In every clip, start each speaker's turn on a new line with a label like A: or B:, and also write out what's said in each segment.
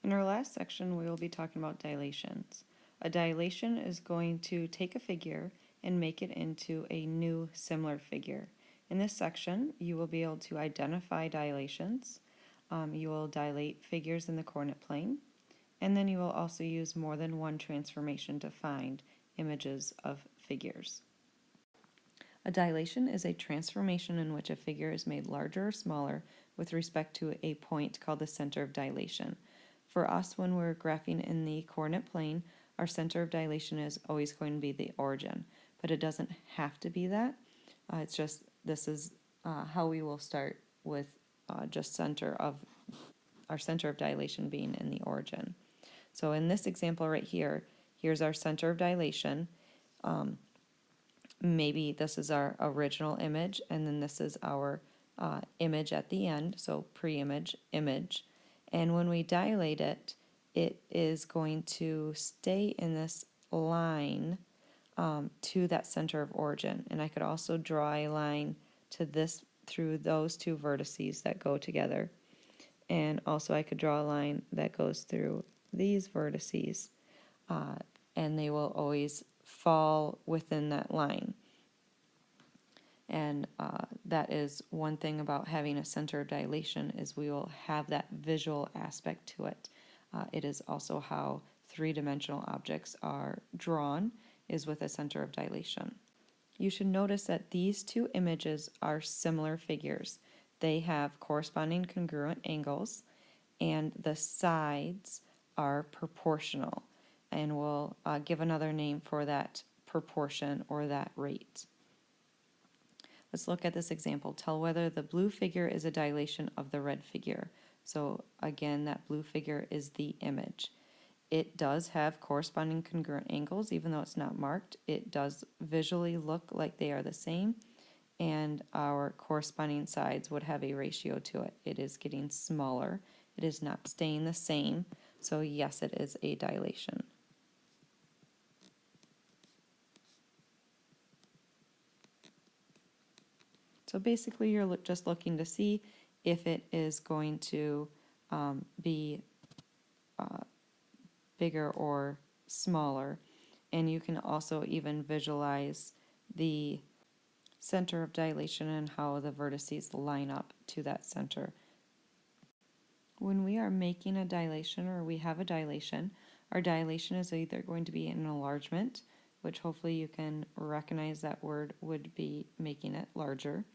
A: In our last section, we will be talking about dilations. A dilation is going to take a figure and make it into a new similar figure. In this section, you will be able to identify dilations. You will dilate figures in the coordinate plane, and then you will also use more than one transformation to find images of figures. A dilation is a transformation in which a figure is made larger or smaller with respect to a point called the center of dilation. For us, when we're graphing in the coordinate plane, our center of dilation is always going to be the origin, but it doesn't have to be that. It's just this is how we will start with just our center of dilation being in the origin. So in this example right here, here's our center of dilation. Maybe this is our original image, and then this is our image at the end, so pre-image, image. And when we dilate it, it is going to stay in this line to that center of origin. And I could also draw a line to this through those two vertices that go together. And also I could draw a line that goes through these vertices, and they will always fall within that line. And that is one thing about having a center of dilation, is we will have that visual aspect to it. It is also how three-dimensional objects are drawn, is with a center of dilation. You should notice that these two images are similar figures. They have corresponding congruent angles, and the sides are proportional. And we'll give another name for that proportion or that rate. Let's look at this example. Tell whether the blue figure is a dilation of the red figure. So again, that blue figure is the image. It does have corresponding congruent angles, even though it's not marked. It does visually look like they are the same, and our corresponding sides would have a ratio to it. It is getting smaller. It is not staying the same. So yes, it is a dilation. So basically you're just looking to see if it is going to be bigger or smaller. And you can also even visualize the center of dilation and how the vertices line up to that center. When we are making a dilation, or we have a dilation, our dilation is either going to be an enlargement, which hopefully you can recognize that word would be making it larger,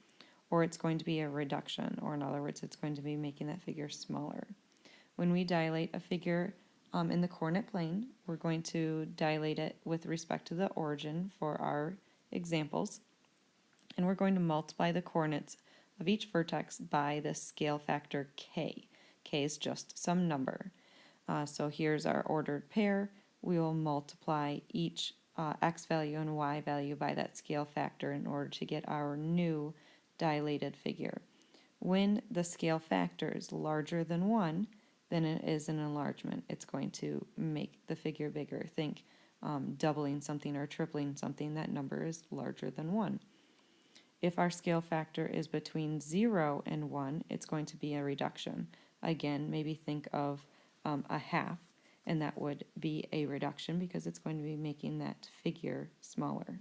A: or it's going to be a reduction, or in other words, it's going to be making that figure smaller. When we dilate a figure in the coordinate plane, we're going to dilate it with respect to the origin for our examples, and we're going to multiply the coordinates of each vertex by the scale factor k. K is just some number. So here's our ordered pair. We will multiply each x value and y value by that scale factor in order to get our new dilated figure. When the scale factor is larger than 1, then it is an enlargement. It's going to make the figure bigger. Think doubling something or tripling something, that number is larger than 1. If our scale factor is between 0 and 1, it's going to be a reduction. Again, maybe think of a half, and that would be a reduction because it's going to be making that figure smaller.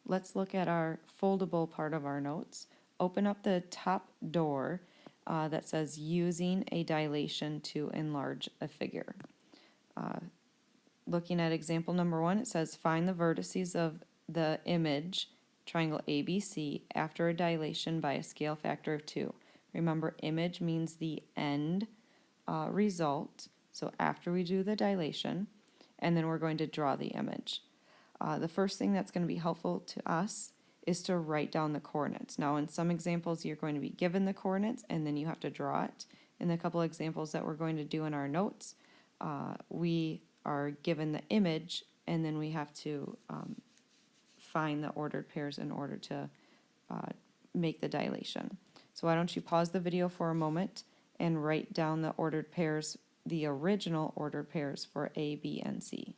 A: Let's look at our foldable part of our notes. Open up the top door that says using a dilation to enlarge a figure. Looking at example number 1, it says find the vertices of the image triangle ABC after a dilation by a scale factor of 2. Remember, image means the end result, so after we do the dilation, and then we're going to draw the image. The first thing that's going to be helpful to us is to write down the coordinates. Now, in some examples, you're going to be given the coordinates, and then you have to draw it. In the couple examples that we're going to do in our notes, we are given the image, and then we have to find the ordered pairs in order to make the dilation. So why don't you pause the video for a moment and write down the ordered pairs, the original ordered pairs for A, B, and C.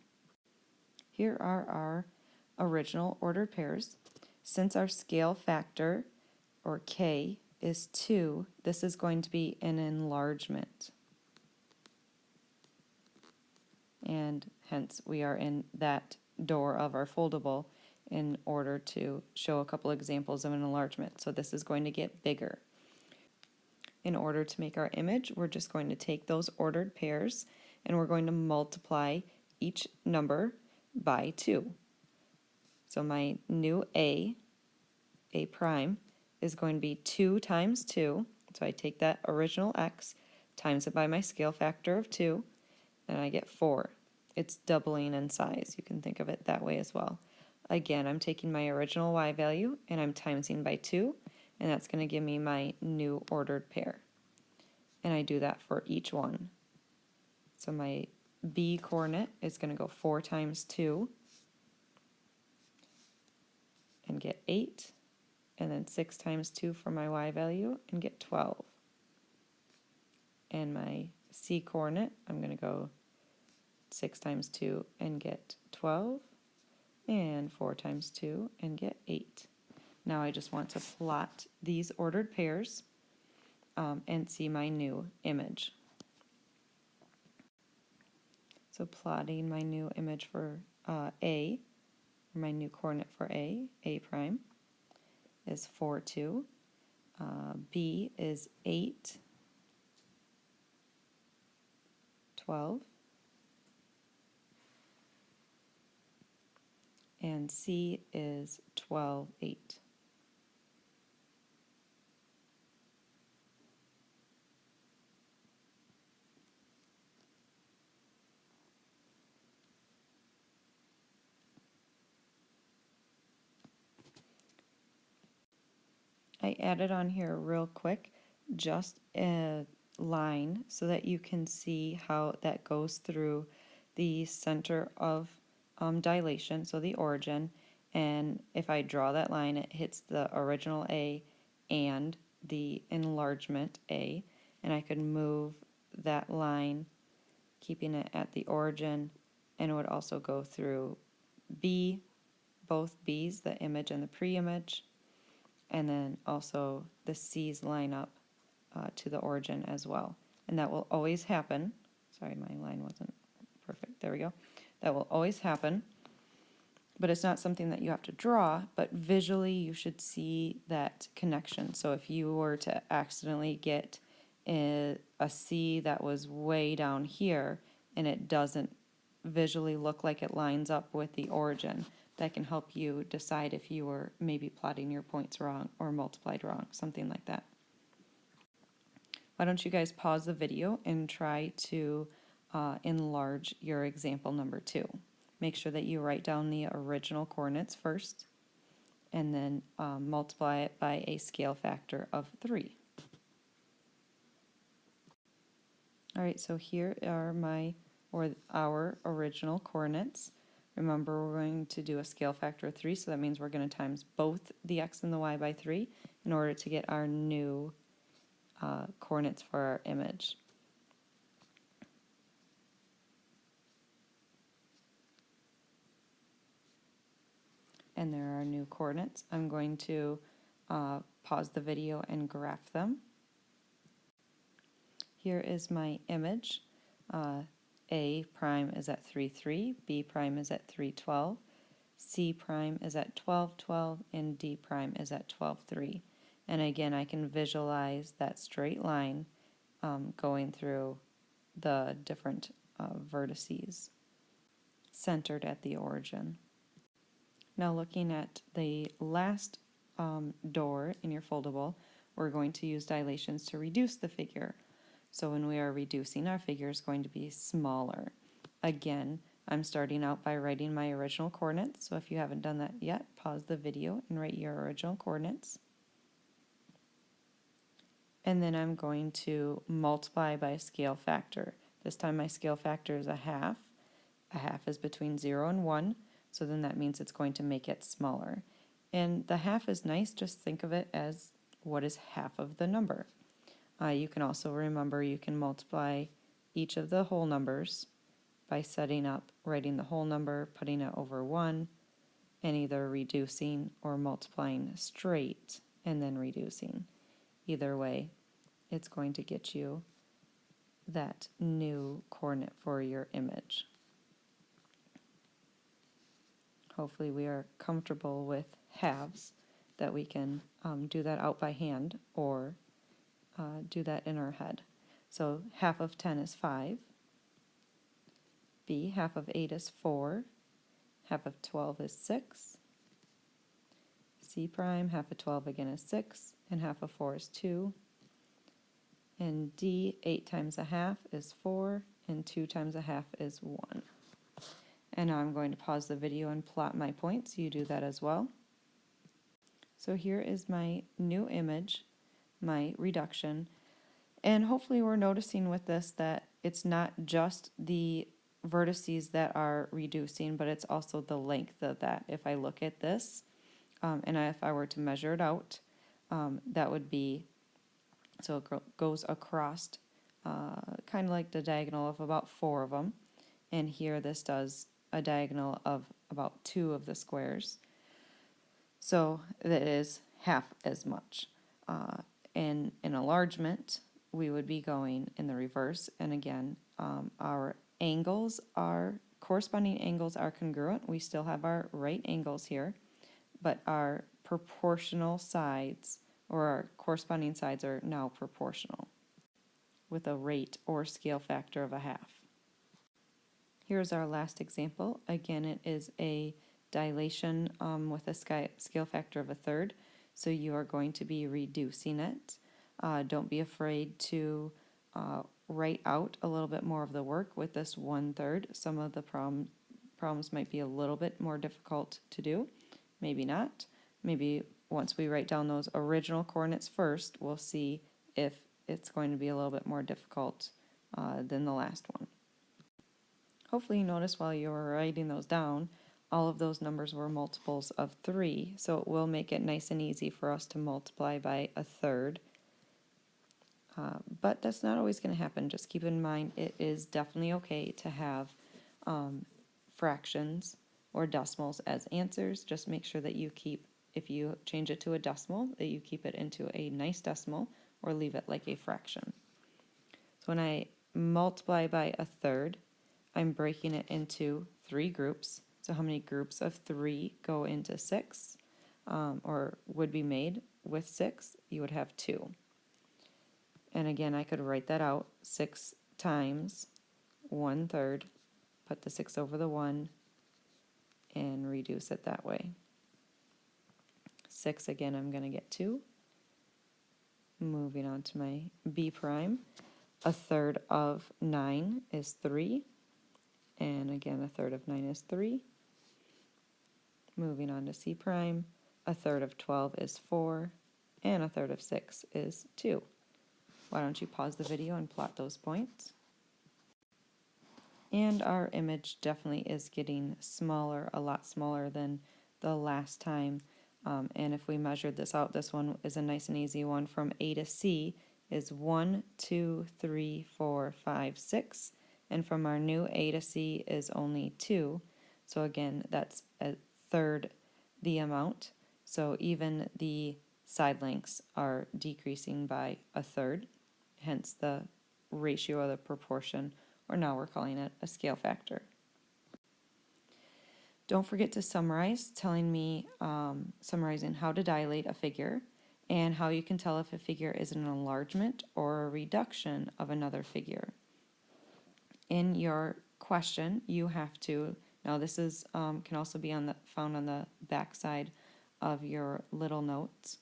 A: Here are our original ordered pairs. Since our scale factor, or K, is 2, this is going to be an enlargement. and hence we are in that door of our foldable in order to show a couple examples of an enlargement. So this is going to get bigger. In order to make our image, we're just going to take those ordered pairs and we're going to multiply each number by 2. So my new A prime, is going to be 2 times 2. So I take that original x, times it by my scale factor of 2, and I get 4. It's doubling in size. You can think of it that way as well. Again, I'm taking my original y value and I'm timesing by 2, and that's going to give me my new ordered pair. And I do that for each one. So my B coordinate is going to go 4 times 2 and get 8, and then 6 times 2 for my y value and get 12. And my C coordinate, I'm going to go 6 times 2 and get 12, and 4 times 2 and get 8. Now I just want to plot these ordered pairs and see my new image. So plotting my new image for A, my new coordinate for A prime, is 4, 2. B is 8, 12. And C is 12, 8. I added on here real quick just a line so that you can see how that goes through the center of dilation, so the origin, and if I draw that line it hits the original A and the enlargement A, and I could move that line keeping it at the origin, and it would also go through B, both B's, the image and the pre-image, and then also the C's line up to the origin as well. And that will always happen. Sorry, my line wasn't perfect. There we go. That will always happen, but it's not something that you have to draw, but visually you should see that connection. So if you were to accidentally get a C that was way down here and it doesn't visually look like it lines up with the origin, that can help you decide if you were maybe plotting your points wrong or multiplied wrong, something like that. Why don't you guys pause the video and try to enlarge your example number 2. Make sure that you write down the original coordinates first and then multiply it by a scale factor of 3. Alright, so here are our original coordinates. Remember, we're going to do a scale factor of 3, so that means we're going to times both the x and the y by 3 in order to get our new coordinates for our image. And there are our new coordinates. I'm going to pause the video and graph them. Here is my image. A prime is at 3, 3, B prime is at 3, 12, C prime is at 12, 12, and D prime is at 12, 3. And again, I can visualize that straight line going through the different vertices centered at the origin. Now looking at the last door in your foldable, we're going to use dilations to reduce the figure. So when we are reducing, our figure is going to be smaller. Again, I'm starting out by writing my original coordinates, so if you haven't done that yet, pause the video and write your original coordinates. And then I'm going to multiply by a scale factor. This time my scale factor is a half. A half is between 0 and 1, so then that means it's going to make it smaller. And the half is nice, just think of it as what is half of the number. You can also remember you can multiply each of the whole numbers by setting up, writing the whole number, putting it over 1, and either reducing or multiplying straight and then reducing. Either way, it's going to get you that new coordinate for your image. hopefully we are comfortable with halves, that we can do that out by hand or do that in our head. So half of 10 is 5. B, half of 8 is 4. Half of 12 is 6. C prime, half of 12 again is 6, and half of 4 is 2. And D, 8 times a half is 4, and 2 times a half is 1. And now I'm going to pause the video and plot my points. You do that as well. So here is my new image, my reduction. And hopefully we're noticing with this that it's not just the vertices that are reducing, but it's also the length of that. If I look at this, and if I were to measure it out, that would be, so it goes across kind of like the diagonal of about 4 of them. And here this does a diagonal of about 2 of the squares. So that is half as much. In enlargement, we would be going in the reverse. And again, our angles are, corresponding angles are congruent. We still have our right angles here, but our proportional sides, or our corresponding sides, are now proportional with a rate or scale factor of a half. Here's our last example. Again, it is a dilation with a scale factor of a third, so you are going to be reducing it. Don't be afraid to write out a little bit more of the work with this 1/3. Some of the problems might be a little bit more difficult to do, maybe not. Maybe once we write down those original coordinates first, we'll see if it's going to be a little bit more difficult than the last one. Hopefully you notice while you were writing those down, all of those numbers were multiples of 3, so it will make it nice and easy for us to multiply by a third. But that's not always going to happen. Just keep in mind it is definitely okay to have fractions or decimals as answers. Just make sure that you keep, if you change it to a decimal, that you keep it into a nice decimal or leave it like a fraction. So when I multiply by a third, I'm breaking it into 3 groups. So how many groups of 3 go into 6, or would be made with 6? You would have 2. And again, I could write that out. 6 times 1/3, put the 6 over the 1, and reduce it that way. 6 again, I'm going to get 2. Moving on to my B prime. A third of 9 is 3. And again, a third of 9 is 3. Moving on to C prime, a third of 12 is 4, and a third of 6 is 2. Why don't you pause the video and plot those points? And our image definitely is getting smaller, a lot smaller than the last time. And if we measured this out, this one is a nice and easy one. From A to C is 1, 2, 3, 4, 5, 6. And from our new A to C is only 2. So again, that's a third the amount. So even the side lengths are decreasing by a third, hence the ratio or the proportion, or now we're calling it a scale factor. Don't forget to summarize, summarizing how to dilate a figure and how you can tell if a figure is an enlargement or a reduction of another figure. In your question, you have to, now this is can also be found on the back side of your little notes.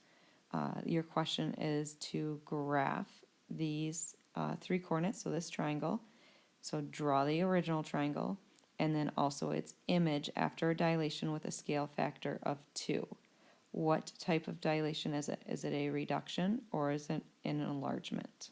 A: Your question is to graph these 3 coordinates, so this triangle. So draw the original triangle, and then also its image after a dilation with a scale factor of 2. What type of dilation is it? Is it a reduction or is it an enlargement?